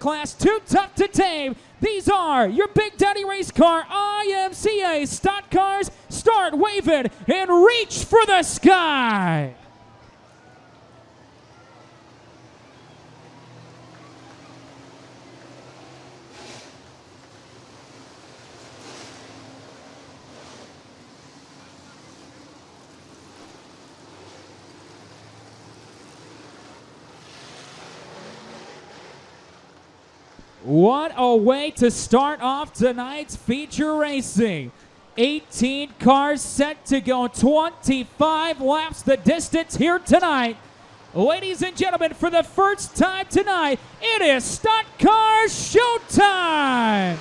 class too tough to tame. These are your Big Daddy Race Car IMCA Stock Cars. Start waving and reach for the sky. What a way to start off tonight's feature racing. 18 cars set to go, 25 laps the distance here tonight. Ladies and gentlemen, for the first time tonight, it is Stock Car Showtime!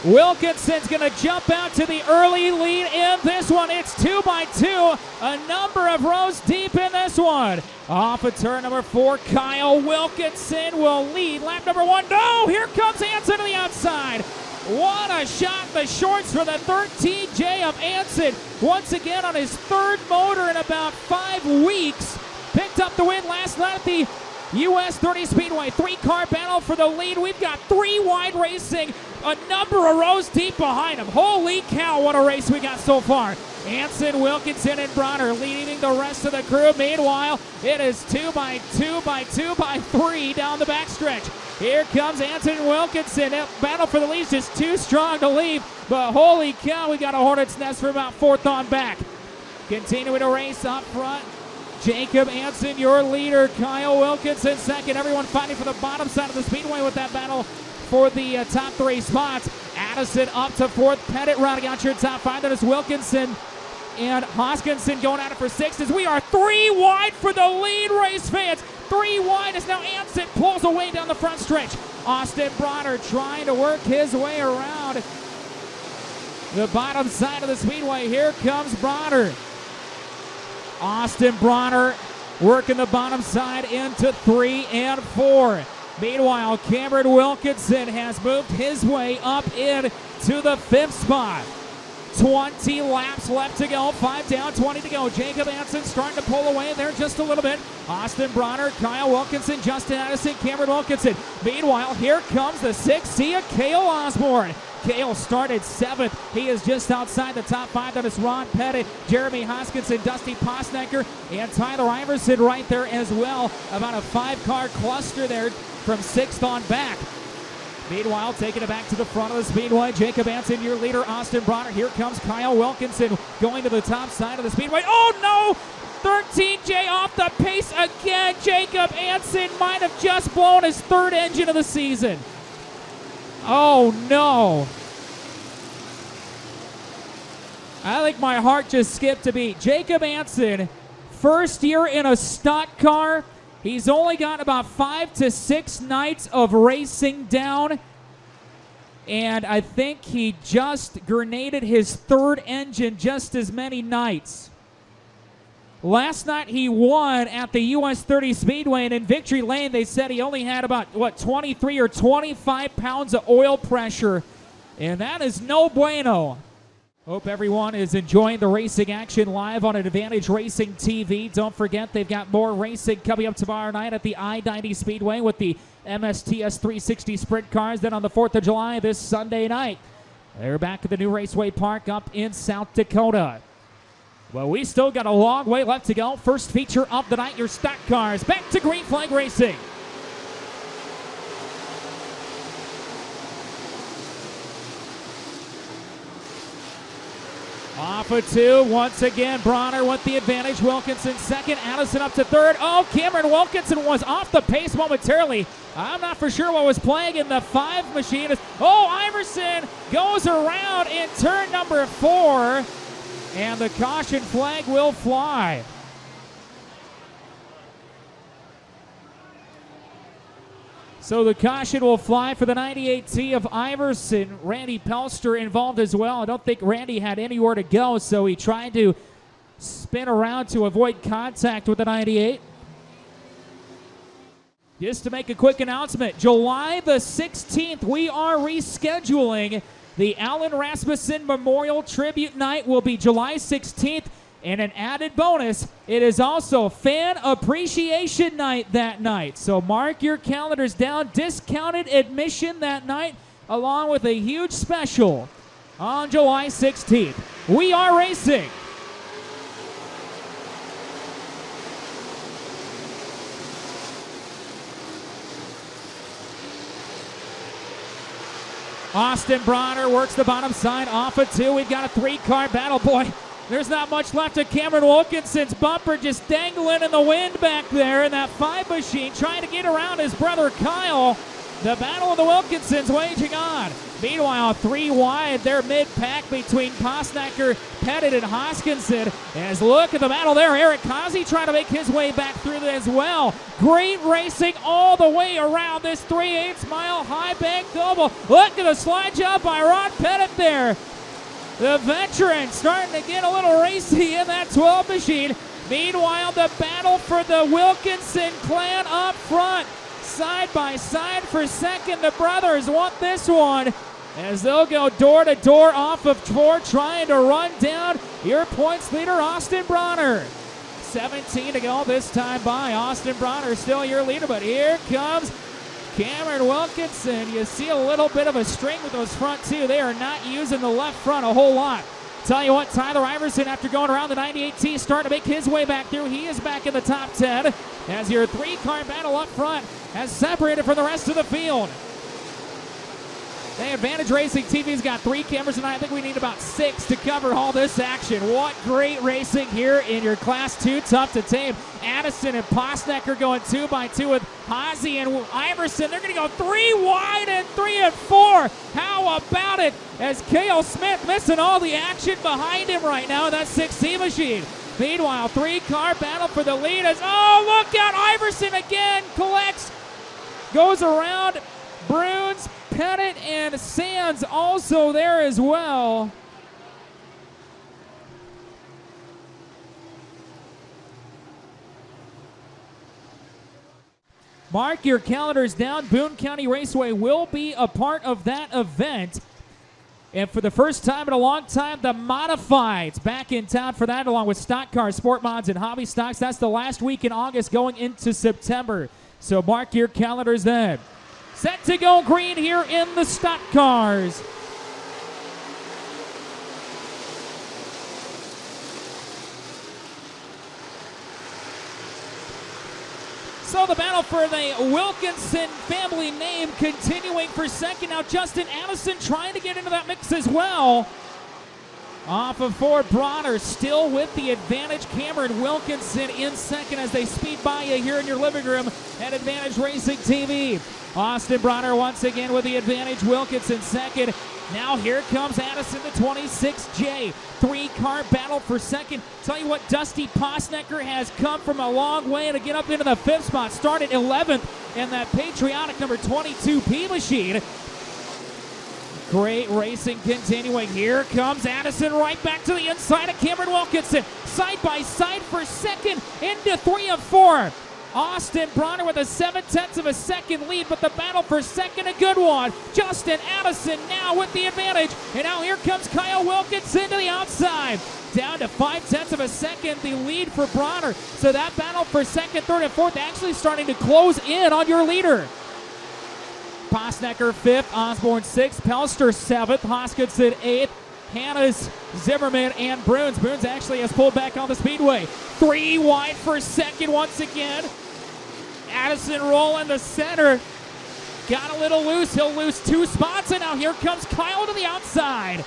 Wilkinson's going to jump out to the early lead in this one. It's 2x2, a number of rows deep in this one. Off of turn number 4, Kyle Wilkinson will lead lap number 1. No, here comes Anson to the outside. What a shot in the shorts for the 13J of Anson. Once again on his third motor in about 5 weeks. Picked up the win last night at the US 30 Speedway. 3-car battle for the lead. We've got 3 wide racing, a number of rows deep behind him. Holy cow, what a race we got so far. Anson, Wilkinson, and Bronner leading the rest of the crew. Meanwhile, it is 2x3 down the backstretch. Here comes Anson and Wilkinson. That battle for the lead is just too strong to leave, but holy cow, we got a hornet's nest for about 4th on back. Continuing to race up front, Jacob Anson, your leader. Kyle Wilkinson second. Everyone fighting for the bottom side of the speedway with that battle for the top 3 spots. Addison up to 4th. Pettit rounding out your top 5. That is Wilkinson and Hoskinson going at it for 6th as we are 3 wide for the lead, race fans. 3 wide as now Anson pulls away down the front stretch. Austin Bronner trying to work his way around the bottom side of the speedway. Here comes Bronner. Austin Bronner working the bottom side into 3 and 4. Meanwhile, Cameron Wilkinson has moved his way up in to the 5th spot. 20 laps left to go, 5 down, 20 to go. Jacob Anson starting to pull away there just a little bit. Austin Bronner, Kyle Wilkinson, Justin Addison, Cameron Wilkinson. Meanwhile, here comes the 6C of Cale Osborne. Cale started 7th. He is just outside the top 5. That is Ron Pettit, Jeremy Hoskinson, Dusty Postnecker, and Tyler Iverson right there as well. About a 5-car cluster there from 6th on back. Meanwhile, taking it back to the front of the speedway, Jacob Anson, your leader, Austin Bronner. Here comes Kyle Wilkinson going to the top side of the speedway. Oh no! 13J off the pace again. Jacob Anson might have just blown his 3rd engine of the season. Oh no. I think my heart just skipped a beat. Jacob Anson, first year in a stock car. He's only got about 5 to 6 nights of racing down. And I think he just grenaded his 3rd engine just as many nights. Last night he won at the US 30 Speedway, and in Victory Lane they said he only had about, 23 or 25 pounds of oil pressure, and that is no bueno. Hope everyone is enjoying the racing action live on Advantage Racing TV. Don't forget they've got more racing coming up tomorrow night at the I-90 Speedway with the MSTS 360 Sprint cars. Then on the 4th of July this Sunday night, they're back at the new Raceway Park up in South Dakota. Well, we still got a long way left to go. First feature of the night, your stock cars. Back to Green Flag Racing. Off of 2, once again, Bronner with the advantage. Wilkinson second, Addison up to 3rd. Oh, Cameron Wilkinson was off the pace momentarily. I'm not for sure what was playing in the 5 machine. Oh, Iverson goes around in turn number 4. And the caution flag will fly. So the caution will fly for the 98T of Iverson. Randy Pelster involved as well. I don't think Randy had anywhere to go, so he tried to spin around to avoid contact with the 98. Just to make a quick announcement, July the 16th, we are rescheduling The Alan Rasmussen Memorial Tribute Night will be July 16th. And an added bonus, it is also Fan Appreciation Night that night. So mark your calendars down. Discounted admission that night, along with a huge special on July 16th. We are racing. Austin Bronner works the bottom side off of 2. We've got a 3-car battle. Boy, there's not much left of Cameron Wilkinson's bumper, just dangling in the wind back there. And that 5 machine trying to get around his brother Kyle. The battle of the Wilkinsons waging on. Meanwhile, 3 wide, they're mid-pack between Posnacker, Pettit, and Hoskinson. As look at the battle there, Eric Kazi trying to make his way back through as well. Great racing all the way around this 3/8 mile high bank double. Look at the slide job by Ron Pettit there. The veteran starting to get a little racy in that 12 machine. Meanwhile, the battle for the Wilkinson clan up front. Side by side for second. The brothers want this one as they'll go door to door off of 4, trying to run down your points leader, Austin Bronner. 17 to go this time by. Austin Bronner still your leader, but here comes Cameron Wilkinson. You see a little bit of a string with those front 2. They are not using the left front a whole lot. Tell you what, Tyler Iverson, after going around the 98T, starting to make his way back through. He is back in the top 10 as your 3-car battle up front has separated from the rest of the field. The Advantage Racing TV's got 3 cameras tonight. I think we need about 6 to cover all this action. What great racing here in your Class 2, tough to tame. Addison and Posnacker going 2 by 2 with Hazy and Iverson. They're going to go 3 wide and 3 and 4. How about it? As Cale Smith missing all the action behind him right now in that 6C machine. Meanwhile, 3-car battle for the lead as, oh, look out, Iverson again collects, goes around Bruns, Pettit, and Sands also there as well. Mark your calendars down. Boone County Raceway will be a part of that event. And for the first time in a long time, the Modifieds back in town for that, along with Stock Cars, Sport Mods, and Hobby Stocks. That's the last week in August going into September. So mark your calendars then. Set to go green here in the Stock Cars. So the battle for the Wilkinson family name continuing for second. Now Justin Addison trying to get into that mix as well. Off of 4, Bronner still with the advantage. Cameron Wilkinson in second as they speed by you here in your living room at Advantage Racing TV. Austin Bronner once again with the advantage. Wilkinson second. Now here comes Addison, the 26J. 3-car battle for second. Tell you what, Dusty Posnacker has come from a long way to get up into the 5th spot. Started 11th in that patriotic number 22P machine. Great racing continuing. Here comes Addison right back to the inside of Cameron Wilkinson. Side by side for second into 3 of 4. Austin Bronner with a 7/10 of a second lead, but the battle for second, a good one. Justin Addison now with the advantage, and now here comes Kyle Wilkinson to the outside. Down to 5/10 of a second, the lead for Bronner. So that battle for second, third, and fourth actually starting to close in on your leader. Posnacker 5th, Osborne 6th, Pelster 7th, Hoskinson 8th, Hannes, Zimmerman, and Bruns. Bruns actually has pulled back on the speedway. 3 wide for second once again. Addison rolling the center. Got a little loose. He'll lose 2 spots, and now here comes Kyle to the outside.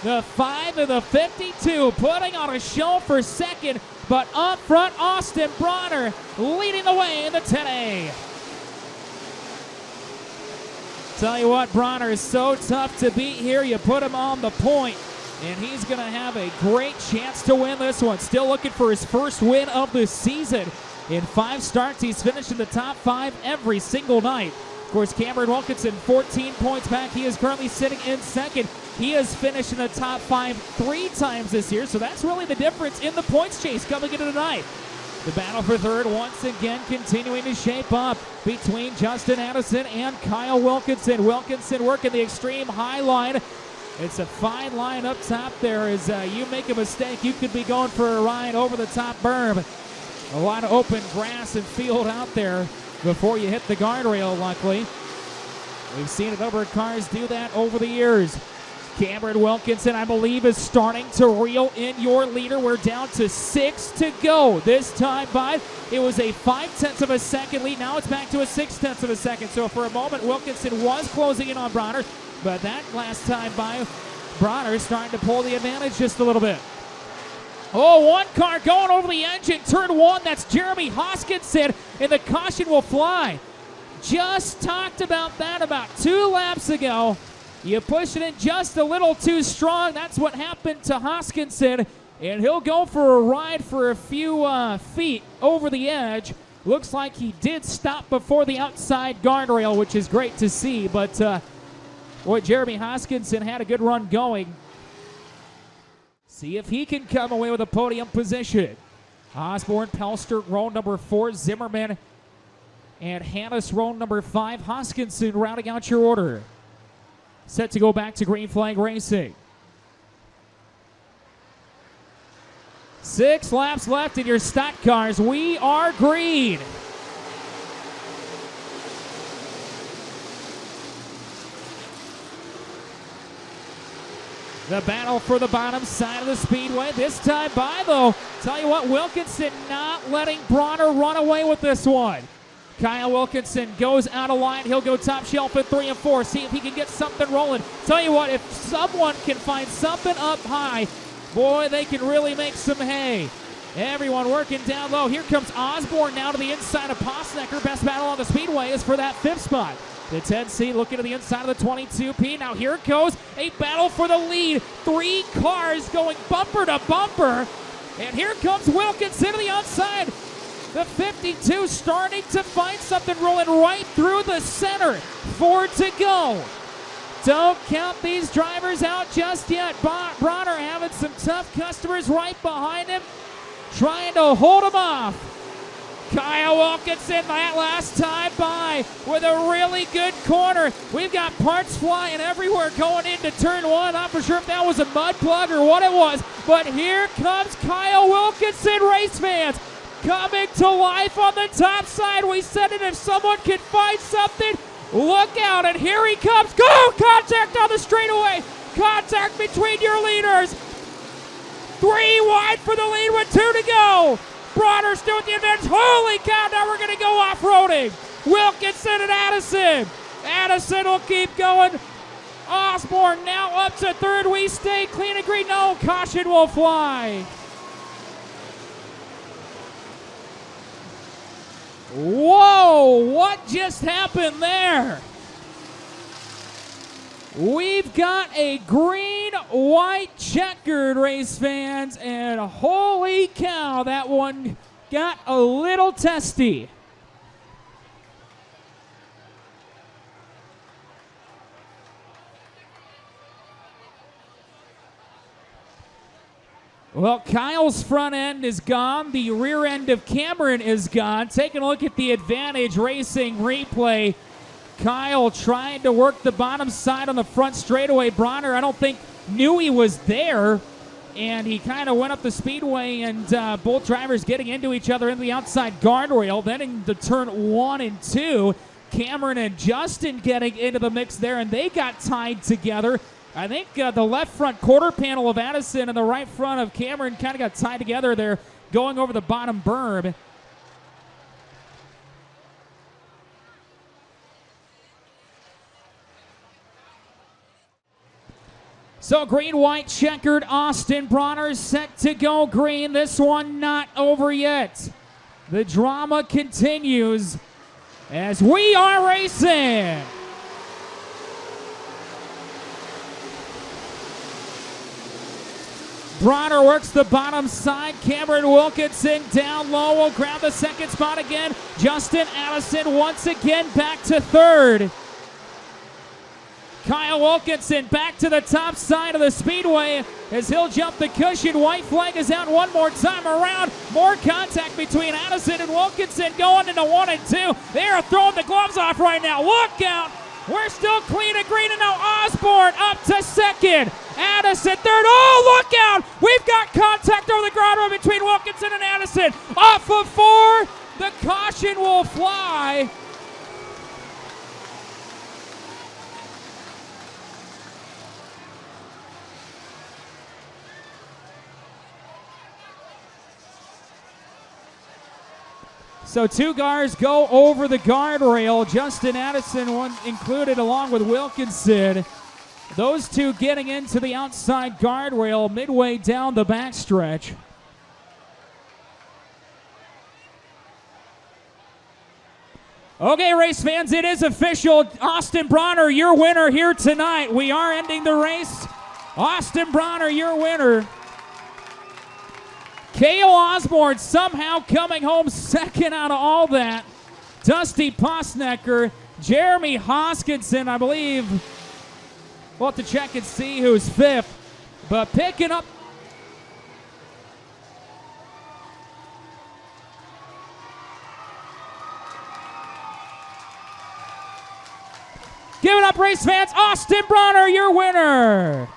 The 5 of the 52 putting on a show for second, but up front, Austin Bronner leading the way in the 10A. Tell you what, Bronner is so tough to beat here. You put him on the point, and he's going to have a great chance to win this one. Still looking for his first win of the season. In 5 starts, he's finished in the top 5 every single night. Of course, Cameron Wilkinson, 14 points back. He is currently sitting in second. He has finished in the top 5 3 times this year, so that's really the difference in the points chase coming into tonight. The battle for third once again continuing to shape up between Justin Addison and Kyle Wilkinson. Wilkinson working the extreme high line It's a fine line up top there. As you make a mistake, you could be going for a ride over the top berm. A lot of open grass and field out there before you hit the guardrail, luckily. We've seen a number of cars do that over the years. Cameron Wilkinson, I believe, is starting to reel in your leader. We're down to 6 to go. This time by, it was a 0.5 of a second lead. Now it's back to a 0.6 of a second. So for a moment, Wilkinson was closing in on Bronner, but that last time by, Bronner is starting to pull the advantage just a little bit. Oh, one car going over the edge in turn 1. That's Jeremy Hoskinson, and the caution will fly. Just talked about that about 2 laps ago. You push it in just a little too strong. That's what happened to Hoskinson, and he'll go for a ride for a few feet over the edge. Looks like he did stop before the outside guardrail, which is great to see, but boy, Jeremy Hoskinson had a good run going. See if he can come away with a podium position. Osborne, Pelster, row number 4, Zimmerman, and Hannes, row number 5. Hoskinson rounding out your order. Set to go back to green flag racing. 6 laps left in your stock cars. We are green. The battle for the bottom side of the speedway. This time by, though, tell you what, Wilkinson not letting Bronner run away with this one. Kyle Wilkinson goes out of line. He'll go top shelf at 3 and 4. See if he can get something rolling. Tell you what, if someone can find something up high, boy, they can really make some hay. Everyone working down low. Here comes Osborne now to the inside of Posnecker. Best battle on the speedway is for that 5th spot. The 10C looking to the inside of the 22P. Now here goes a battle for the lead. 3 cars going bumper to bumper. And here comes Wilkinson to the outside. The 52 starting to find something rolling right through the center. 4 to go. Don't count these drivers out just yet. Bronner having some tough customers right behind him, trying to hold him off. Kyle Wilkinson that last time by with a really good corner. We've got parts flying everywhere going into turn 1. Not for sure if that was a mud plug or what it was, but here comes Kyle Wilkinson, race fans. Coming to life on the top side. We said it, if someone can find something, look out, and here he comes. Go! Contact on the straightaway. Contact between your leaders. 3 wide for the lead with 2 to go. Bronner still at the advantage. Holy cow, now we're going to go off-roading. Wilkinson and Addison. Addison will keep going. Osborne now up to 3rd. We stay clean and green. No, caution will fly. Whoa, what just happened there? We've got a green-white-checkered, race fans, and holy cow, that one got a little testy. Well, Kyle's front end is gone. The rear end of Cameron is gone. Taking a look at the Advantage Racing replay. Kyle trying to work the bottom side on the front straightaway. Bronner, I don't think, knew he was there. And he kind of went up the speedway, and both drivers getting into each other in the outside guardrail. Then into turn 1 and 2, Cameron and Justin getting into the mix there, and they got tied together. I think the left front quarter panel of Addison and the right front of Cameron kind of got tied together there, going over the bottom berm. So green, white, checkered, Austin Bronner set to go green. This one not over yet. The drama continues as we are racing. Bronner works the bottom side. Cameron Wilkinson down low will grab the 2nd spot again. Justin Addison once again back to 3rd. Kyle Wilkinson back to the top side of the speedway as he'll jump the cushion. White flag is out one more time around. More contact between Addison and Wilkinson going into 1 and 2. They are throwing the gloves off right now. Look out! We're still clean and green, and now Osborne up to second. Addison third. Oh, look out! We've got contact over the ground run between Wilkinson and Addison. Off of 4. The caution will fly. So 2 cars go over the guardrail. Justin Addison one included along with Wilkinson. Those 2 getting into the outside guardrail midway down the backstretch. Okay, race fans, it is official. Austin Bronner, your winner here tonight. We are ending the race. Austin Bronner, your winner. Cale Osborne somehow coming home second out of all that. Dusty Posnecker, Jeremy Hoskinson, I believe. We'll have to check and see who's 5th. But picking up. Give it up, race fans. Austin Bronner, your winner.